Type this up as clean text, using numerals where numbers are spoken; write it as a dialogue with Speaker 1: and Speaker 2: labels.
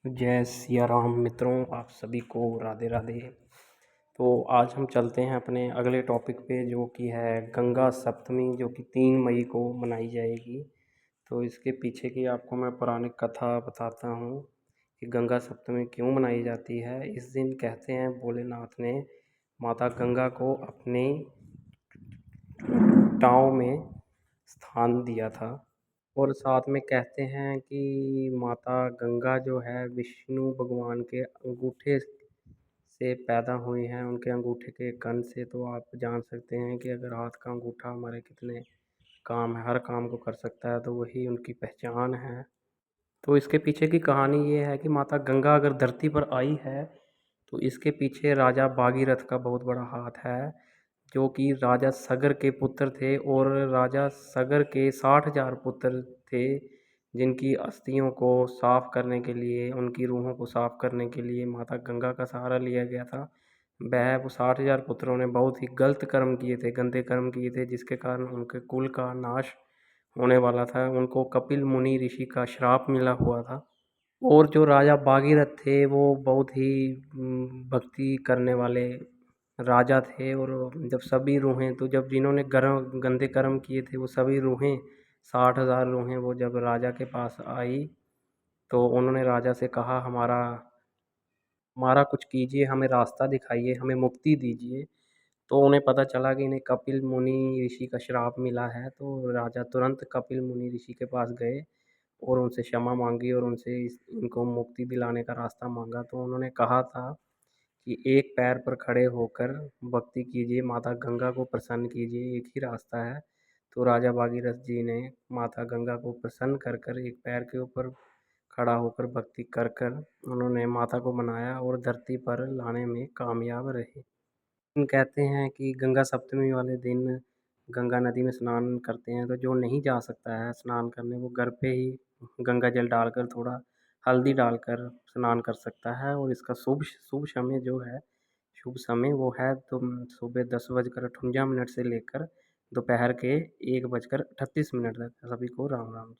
Speaker 1: जय सिया राम मित्रों, आप सभी को राधे राधे। तो आज हम चलते हैं अपने अगले टॉपिक पे, जो कि है गंगा सप्तमी, जो कि 3 मई को मनाई जाएगी। तो इसके पीछे की आपको मैं पौराणिक कथा बताता हूँ कि गंगा सप्तमी क्यों मनाई जाती है। इस दिन कहते हैं भोलेनाथ ने माता गंगा को अपने टाँव में स्थान दिया था। और साथ में कहते हैं कि माता गंगा जो है विष्णु भगवान के अंगूठे से पैदा हुई हैं, उनके अंगूठे के कण से। तो आप जान सकते हैं कि अगर हाथ का अंगूठा हमारे कितने काम है, हर काम को कर सकता है, तो वही उनकी पहचान है। तो इसके पीछे की कहानी ये है कि माता गंगा अगर धरती पर आई है तो इसके पीछे राजा भागीरथ का बहुत बड़ा हाथ है, जो कि राजा सगर के पुत्र थे। और राजा सगर के 60,000 पुत्र थे, जिनकी अस्थियों को साफ करने के लिए, उनकी रूहों को साफ करने के लिए माता गंगा का सहारा लिया गया था। वो 60,000 पुत्रों ने बहुत ही गलत कर्म किए थे, गंदे कर्म किए थे, जिसके कारण उनके कुल का नाश होने वाला था। उनको कपिल मुनि ऋषि का श्राप मिला हुआ था। और जो राजा भागीरथ थे वो बहुत ही भक्ति करने वाले राजा थे। और जब सभी रूहें, तो जब जिन्होंने गंदे कर्म किए थे वो सभी रूहें, 60,000 रूहें, वो जब राजा के पास आई तो उन्होंने राजा से कहा, हमारा हमारा कुछ कीजिए, हमें रास्ता दिखाइए, हमें मुक्ति दीजिए। तो उन्हें पता चला कि इन्हें कपिल मुनि ऋषि का श्राप मिला है। तो राजा तुरंत कपिल मुनि ऋषि के पास गए और उनसे क्षमा मांगी और उनसे इनको मुक्ति दिलाने का रास्ता मांगा। तो उन्होंने कहा था कि एक पैर पर खड़े होकर भक्ति कीजिए, माता गंगा को प्रसन्न कीजिए, एक ही रास्ता है। तो राजा भागीरथ जी ने माता गंगा को प्रसन्न कर कर, एक पैर के ऊपर खड़ा होकर भक्ति कर कर, उन्होंने माता को मनाया और धरती पर लाने में कामयाब रहे। हम कहते हैं कि गंगा सप्तमी वाले दिन गंगा नदी में स्नान करते हैं। तो जो नहीं जा सकता है स्नान करने, वो घर पे ही गंगा जल डालकर, थोड़ा हल्दी डालकर स्नान कर सकता है। और इसका शुभ शुभ समय जो है, शुभ समय वो है तुम सुबह 10:58 से लेकर दोपहर के 1:38 तक। सभी को राम राम।